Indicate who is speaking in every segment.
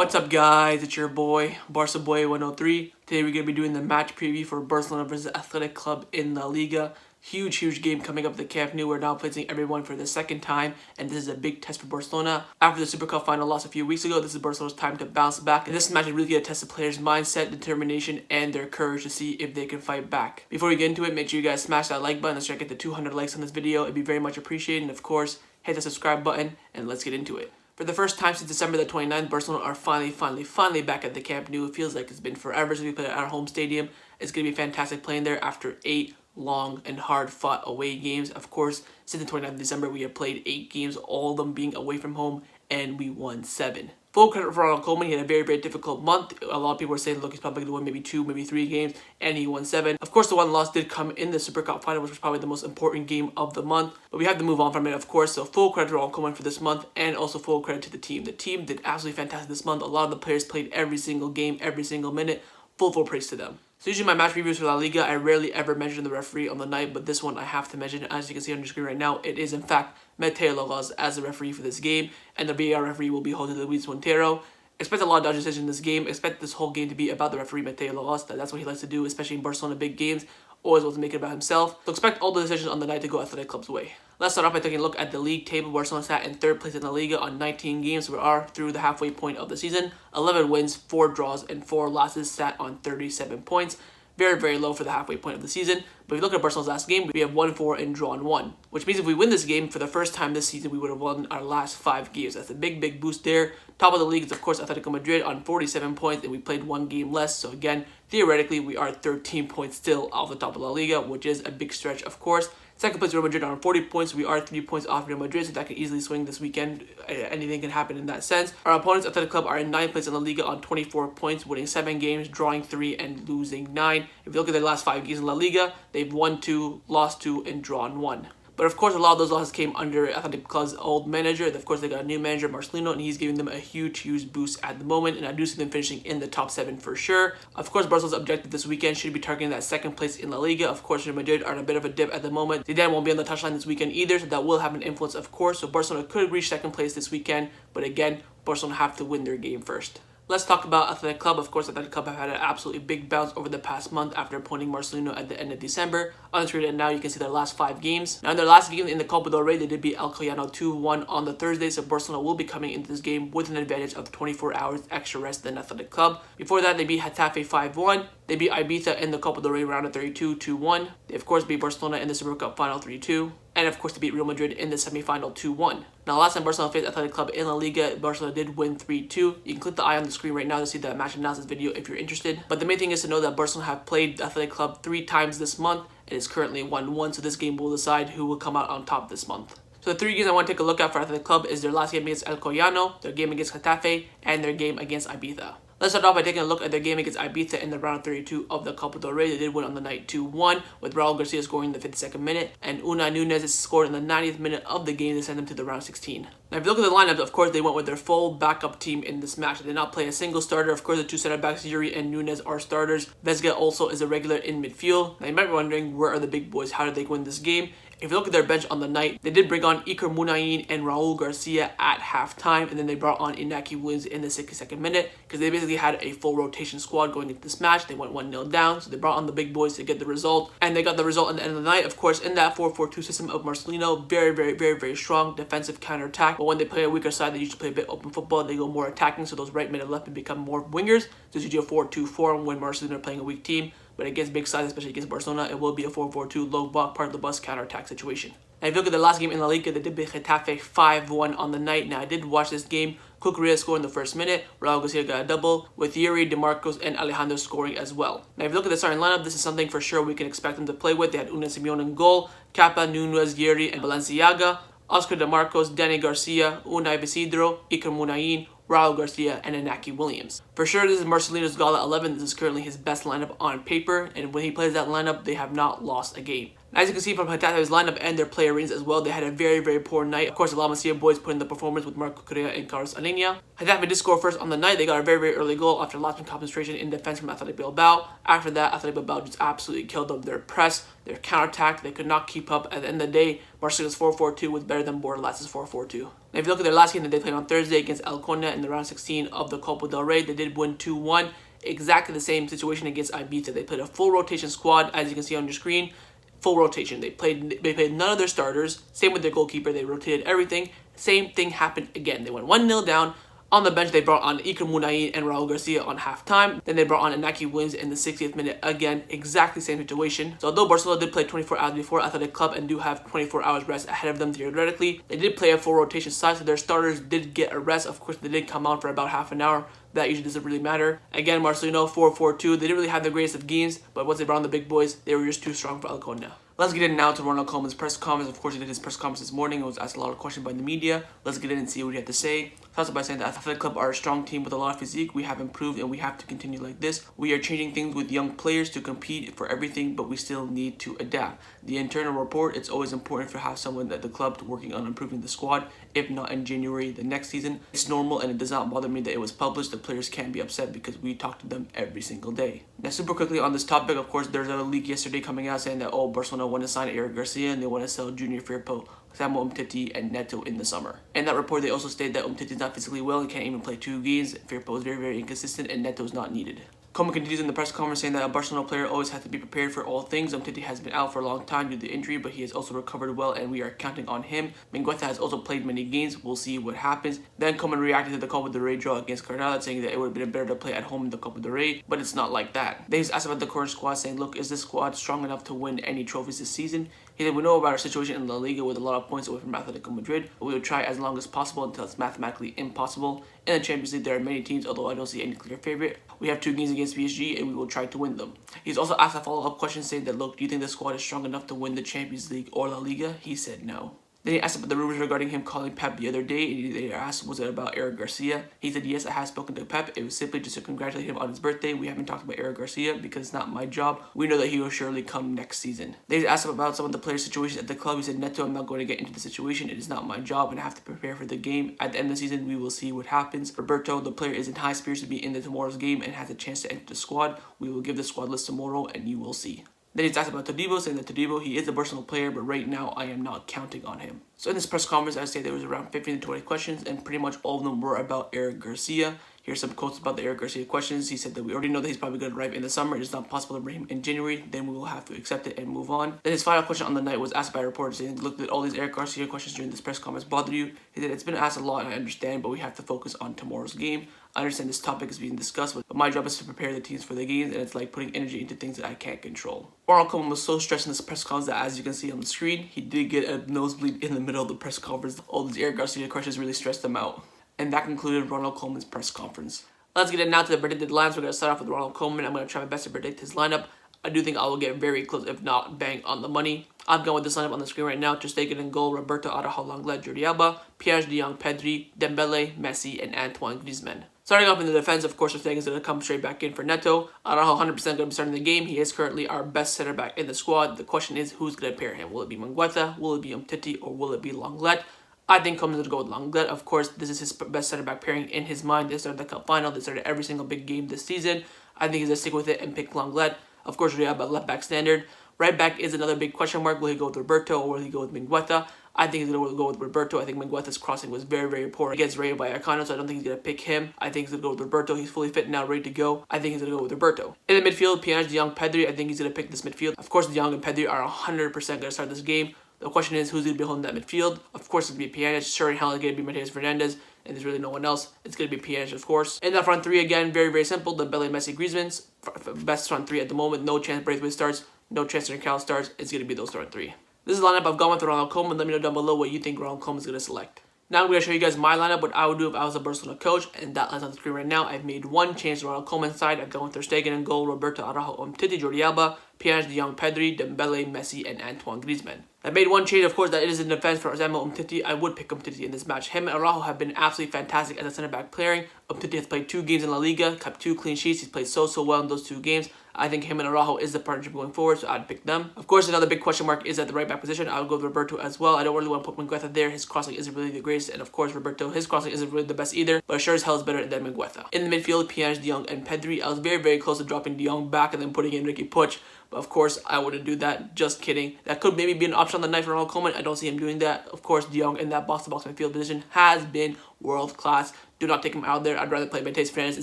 Speaker 1: What's up guys, it's your boy, Barca Boy 103. Today we're going to be doing the match preview for Barcelona versus Athletic Club in La Liga. Huge game coming up at the Camp Nou. We're now facing everyone for the second time, and this is a big test for Barcelona. After the Super Cup final loss a few weeks ago, this is Barcelona's time to bounce back. And this match is really going to test the players' mindset, determination, and their courage to see if they can fight back. Before we get into it, make sure you guys smash that like button. Let's try to get to 200 likes on this video. It'd be very much appreciated. And of course, hit the subscribe button, and let's get into it. For the first time since December the 29th, Barcelona are finally back at the Camp Nou. It feels like it's been forever since we played at our home stadium. It's going to be fantastic playing there after 8 long and hard-fought away games. Of course, since the 29th of December, we have played 8 games, all of them being away from home, and we won 7. Full credit for Ronald Koeman. He had a very difficult month. A lot of people were saying, look, he's probably going to win maybe 2, maybe 3 games, and he won 7. Of course, the one loss did come in the Super Cup final, which was probably the most important game of the month. But we have to move on from it, of course. So full credit to Ronald Koeman for this month, and also full credit to the team. The team did absolutely fantastic this month. A lot of the players played every single game, every single minute. Full praise to them. So usually my match reviews for La Liga, I rarely ever mention the referee on the night, but this one I have to mention. As you can see on your screen right now, it is in fact Mateo as the referee for this game, and the VAR referee will be Jose Luis Montero. Expect a lot of dodgy decisions in this game. Expect this whole game to be about the referee Mateo. That's what he likes to do, especially in Barcelona big games. Always wants to make it about himself. So expect all the decisions on the night to go Athletic Club's way. Let's start off by taking a look at the league table. Barcelona sat in 3rd place in La Liga on 19 games. We are through the halfway point of the season. 11 wins, 4 draws, and 4 losses, sat on 37 points. Very low for the halfway point of the season. But if you look at Barcelona's last game, we have won 4 and drawn 1. Which means if we win this game for the first time this season, we would have won our last 5 games. That's a big boost there. Top of the league is, of course, Atletico Madrid on 47 points, and we played 1 game less. So again, theoretically, we are 13 points still off the top of La Liga, which is a big stretch, of course. Second place, Real Madrid on 40 points. We are 3 points off Real Madrid, so that can easily swing this weekend. Anything can happen in that sense. Our opponents, Athletic Club, are in 9th place in La Liga on 24 points, winning 7 games, drawing 3, and losing 9. If you look at their last 5 games in La Liga, they've won 2, lost 2, and drawn 1. But of course, a lot of those losses came under Athletic Club's old manager. Of course, they got a new manager, Marcelino, and he's giving them a huge boost at the moment. And I do see them finishing in the top 7 for sure. Of course, Barcelona's objective this weekend should be targeting that 2nd place in La Liga. Of course, Real Madrid are in a bit of a dip at the moment. Zidane won't be on the touchline this weekend either, so that will have an influence, of course. So Barcelona could reach 2nd place this weekend. But again, Barcelona have to win their game first. Let's talk about Athletic Club. Of course, Athletic Club have had an absolutely big bounce over the past month after appointing Marcelino at the end of December. On the screen right now, you can see their last 5 games. Now, in their last game in the Copa del Rey, they did beat Alcoyano 2-1 on the Thursday, so Barcelona will be coming into this game with an advantage of 24 hours extra rest than Athletic Club. Before that, they beat Getafe 5-1. They beat Ibiza in the Copa del Rey round of 32 2-1. They, of course, beat Barcelona in the Super Cup final 3-2. And, of course, they beat Real Madrid in the semi-final 2-1. Now, last time Barcelona faced Athletic Club in La Liga, Barcelona did win 3-2. You can click the eye on the screen right now to see the match analysis video if you're interested. But the main thing is to know that Barcelona have played Athletic Club 3 times this month and is currently 1-1. So this game will decide who will come out on top this month. So the 3 games I want to take a look at for Athletic Club is their last game against Alcoyano, their game against Getafe, and their game against Ibiza. Let's start off by taking a look at their game against Ibiza in the round of 32 of the Copa del Rey. They did win on the night 2-1, with Ronald Garcia scoring in the 52nd minute, and Unai Núñez scored in the 90th minute of the game to send them to the round 16. Now, if you look at the lineup, of course, they went with their full backup team in this match. They did not play a single starter. Of course, the 2 center backs, Yuri and Núñez, are starters. Vesga also is a regular in midfield. Now, you might be wondering, where are the big boys? How did they win this game? If you look at their bench on the night, they did bring on Iker Muniain and Raul Garcia at halftime, and then they brought on Iñaki Williams in the 62nd minute because they basically had a full rotation squad going into this match. They went 1-0 down, so they brought on the big boys to get the result, and they got the result at the end of the night. Of course, in that 4-4-2 system of Marcelino, very strong defensive counter-attack, but when they play a weaker side, they usually play a bit open football. They go more attacking, so those right mid and left mid become more wingers. So it's usually a 4-2-4 when Marcelino are playing a weak team, but against big sides, especially against Barcelona, it will be a 4-4-2 low block, part of the bus counter-attack situation. And if you look at the last game in La Liga, they did beat Getafe 5-1 on the night. Now, I did watch this game. Cucurella scored in the 1st minute. Raul Garcia got a double, with Yuri, DeMarcos, and Alejandro scoring as well. Now, if you look at the starting lineup, this is something for sure we can expect them to play with. They had Unai Simón in goal, Capa, Núñez, Yuri, and Balenciaga, Oscar DeMarcos, Dani Garcia, Unai Isidro, Iker Muniain, Raul Garcia, and Iñaki Williams. For sure, this is Marcelino's Gala 11. This is currently his best lineup on paper, and when he plays that lineup, they have not lost a game. As you can see from Getafe's lineup and their player ratings as well, they had a very poor night. Of course, the La Masia boys put in the performance with Marco Correa and Carlos Alenia. Getafe did score first on the night. They got a very early goal after lots of concentration in defense from Athletic Bilbao. After that, Athletic Bilbao just absolutely killed them. Their press, their counterattack, they could not keep up. At the end of the day, Barcelona's 4-4-2 was better than Bordalas' 4-4-2. Now, if you look at their last game that they played on Thursday against Alcona in the round 16 of the Copa del Rey, they did win 2-1. Exactly the same situation against Ibiza. They played a full rotation squad, as you can see on your screen. Full rotation. They played none of their starters. Same with their goalkeeper. They rotated everything. Same thing happened again. They went 1-0 down. On the bench, they brought on Iker Muniain and Ronald Garcia on halftime. Then they brought on Inaki Williams in the 60th minute. Again, exactly same situation. So although Barcelona did play 24 hours before Athletic Club and do have 24 hours rest ahead of them theoretically, they did play a full rotation side, so their starters did get a rest. Of course, they did come on for about half an hour. That usually doesn't really matter. Again, Barcelona 4-4-2. They didn't really have the greatest of games, but once they brought on the big boys, they were just too strong for Alcona. Let's get in now to Ronald Koeman's press conference. Of course, he did his press conference this morning. It was asked a lot of questions by the media. Let's get in and see what he had to say. Starts by saying that Athletic Club are a strong team with a lot of physique. We have improved and we have to continue like this. We are changing things with young players to compete for everything, but we still need to adapt. The internal report, it's always important to have someone at the club working on improving the squad. If not in January the next season, it's normal and it does not bother me that it was published. The players can't be upset because we talk to them every single day. Now, super quickly on this topic, of course, there's a leak yesterday coming out saying that, Barcelona want to sign Eric Garcia and they want to sell Junior Firpo, Samuel Umtiti, and Neto in the summer. In that report, they also state that Umtiti is not physically well and can't even play 2 games. Firpo is very, very inconsistent and Neto is not needed. Koeman continues in the press conference saying that a Barcelona player always has to be prepared for all things. Umtiti has been out for a long time due to injury, but he has also recovered well and we are counting on him. Mingueza has also played many games. We'll see what happens. Then Koeman reacted to the Copa del Rey draw against Granada, saying that it would have been better to play at home in the Copa del Rey, but it's not like that. Then he's asked about the current squad, saying, look, is this squad strong enough to win any trophies this season? He said, we know about our situation in La Liga with a lot of points away from Atletico Madrid, but we will try as long as possible until it's mathematically impossible. In the Champions League, there are many teams, although I don't see any clear favorite. We have 2 games against PSG, and we will try to win them. He's also asked a follow-up question saying that, look, do you think the squad is strong enough to win the Champions League or La Liga? He said no. Then he asked about the rumors regarding him calling Pep the other day, and they asked, was it about Eric Garcia? He said, yes, I have spoken to Pep. It was simply just to congratulate him on his birthday. We haven't talked about Eric Garcia because it's not my job. We know that he will surely come next season. Then he asked about some of the players' situations at the club. He said, Neto, I'm not going to get into the situation. It is not my job, and I have to prepare for the game. At the end of the season, we will see what happens. Roberto, the player, is in high spirits to be in tomorrow's game and has a chance to enter the squad. We will give the squad list tomorrow, and you will see. Then he's asked about Todibo, saying that Todibo, he is a Barcelona player, but right now I am not counting on him. So in this press conference, I'd say there was around 15 to 20 questions, and pretty much all of them were about Eric Garcia. Here's some quotes about the Eric Garcia questions. He said that we already know that he's probably going to arrive in the summer. It is not possible to bring him in January. Then we will have to accept it and move on. Then his final question on the night was asked by reporters saying, look, did all these Eric Garcia questions during this press conference bother you? He said, it's been asked a lot and I understand, but we have to focus on tomorrow's game. I understand this topic is being discussed, but my job is to prepare the teams for the games, and it's like putting energy into things that I can't control. Ronald Koeman was so stressed in this press conference that, as you can see on the screen, he did get a nosebleed in the middle of the press conference. All these Eric Garcia questions really stressed him out. And that concluded Ronald Koeman's press conference. Let's get in now to the predicted lines. We're going to start off with Ronald Koeman. I'm going to try my best to predict his lineup. I do think I will get very close, if not bang on the money. I'm going with this lineup on the screen right now. Ter Stegen in goal, Roberto, Araujo, Lenglet, Jordi Alba, Puig, De Jong, Pedri, Dembele, Messi, and Antoine Griezmann. Starting off in the defense, of course, Ter Stegen is going to come straight back in for Neto. Araujo 100% going to be starting the game. He is currently our best center back in the squad. The question is, who's going to pair him? Will it be Mingueza? Will it be Umtiti? Or will it be Lenglet? I think Koeman's going to go with Lenglet. Of course, this is his best center back pairing in his mind. They started the cup final. They started every single big game this season. I think he's going to stick with it and pick Lenglet. Of course, we have a left back standard. Right back is another big question mark. Will he go with Roberto or will he go with Mingueza? I think he's going to go with Roberto. I think Mingueza's crossing was very, very poor against Rayo Vallecano, so I don't think he's going to pick him. I think he's going to go with Roberto. He's fully fit now, ready to go. I think he's going to go with Roberto. In the midfield, Puig, De Jong, Pedri. I think he's going to pick this midfield. Of course, De Jong and Pedri are 100% going to start this game. The question is, who's going to be holding that midfield? Of course, it's going to be Puig. Sure, hell, it's going to be Mateus Fernandes, and there's really no one else. It's going to be Puig, of course. In that front three, again, very, very simple. Dembele, Messi, Griezmann. Best front three at the moment. No chance Braithwaite starts. No chance Cal starts. It's going to be those front three. This is the lineup I've gone with Ronald Koeman. Let me know down below what you think Ronald Koeman is going to select. Now I'm going to show you guys my lineup, what I would do if I was a Barcelona coach, and that line's on the screen right now. I've made one change to Ronald Koeman's side. I've gone with Ter Stegen in goal, Roberto, Araujo, Umtiti, Jordi Alba, Puig, De Jong, Pedri, Dembele, Messi, and Antoine Griezmann. I made one change, of course, that it is in defense for Samuel Umtiti. I would pick Umtiti in this match. Him and Araujo have been absolutely fantastic as a center-back pairing. Umtiti has played 2 games in La Liga, kept 2 clean sheets. He's played so well in those 2 games. I think him and Araujo is the partnership going forward, so I'd pick them. Of course, another big question mark is at the right-back position. I would go with Roberto as well. I don't really want to put Mingueza there. His crossing isn't really the greatest, and of course, Roberto, his crossing isn't really the best either, but sure as hell is better than Mingueza. In the midfield, Puig, De Jong, and Pedri. I was very, very close to dropping De Jong back and then putting in Ricky Puig, But of course, I wouldn't do that. Just kidding. That could maybe be an option on the night for Ronald Koeman. I don't see him doing that. Of course, De Jong in that box-to-box midfield position has been world class. Do not take him out there. I'd rather play Mateus Fernandes in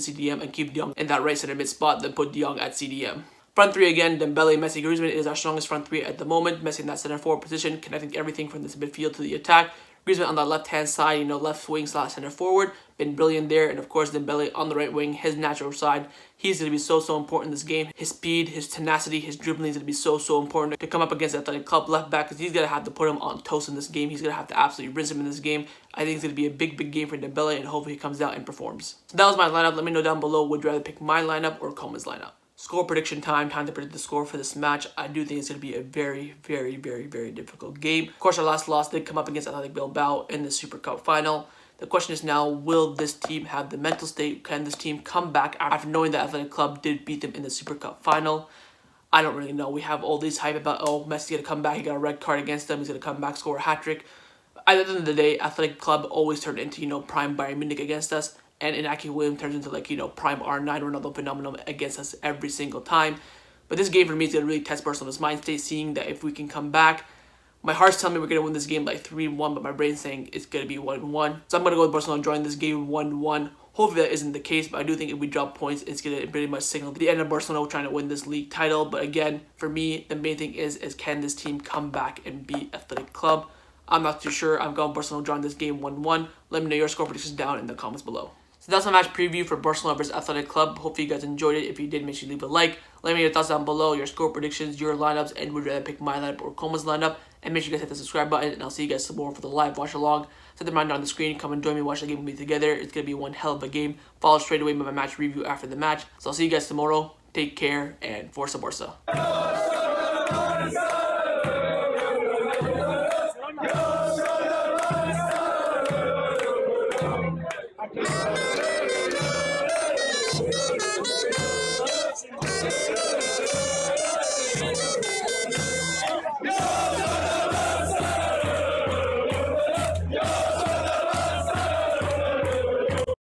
Speaker 1: CDM and keep De Jong in that right center mid spot than put De Jong at CDM. Front three again, Dembele, Messi, Griezmann is our strongest front three at the moment. Messi in that center forward position, connecting everything from this midfield to the attack. Griezmann on the left-hand side, left wing / center forward. Been brilliant there. And of course, Dembele on the right wing, his natural side. He's going to be so important in this game. His speed, his tenacity, his dribbling is going to be so important to come up against the Athletic Club left back, because he's going to have to put him on toast in this game. He's going to have to absolutely rinse him in this game. I think it's going to be a big game for Dembele, and hopefully he comes out and performs. So that was my lineup. Let me know down below, would you rather pick my lineup or Koeman's lineup? Score prediction time to predict the score for this match. I do think it's going to be a very difficult game. Of course, our last loss did come up against Athletic Bilbao in the Super Cup final. The question is now, will this team have the mental state? Can this team come back after knowing that Athletic Club did beat them in the Super Cup final? I don't really know. We have all this hype about, oh, Messi's going to come back. He got a red card against them. He's going to come back, score a hat-trick. At the end of the day, Athletic Club always turned into, prime Bayern Munich against us. And Inaki Williams turns into, prime R9 Ronaldo phenomenon against us every single time. But this game for me is going to really test Barcelona's mind state, seeing that if we can come back. My heart's telling me we're going to win this game 3-1, but my brain's saying it's going to be 1-1. So I'm going to go with Barcelona drawing this game 1-1. Hopefully that isn't the case, but I do think if we drop points, it's going to pretty much signal the end of Barcelona trying to win this league title. But again, for me, the main thing is can this team come back and beat Athletic Club? I'm not too sure. I'm going Barcelona drawing this game 1-1. Let me know your score predictions down in the comments below. So that's my match preview for Barcelona versus Athletic Club. Hopefully you guys enjoyed it. If you did, make sure you leave a like. Let me know your thoughts down below, your score predictions, your lineups, and would you rather pick my lineup or Koeman's lineup. And make sure you guys hit the subscribe button, and I'll see you guys tomorrow for the live watch along. Set the reminder on the screen. Come and join me, watch the game with me together. It's going to be one hell of a game. Follow straight away with my match review after the match. So I'll see you guys tomorrow. Take care, and Forza Barca. Yeah.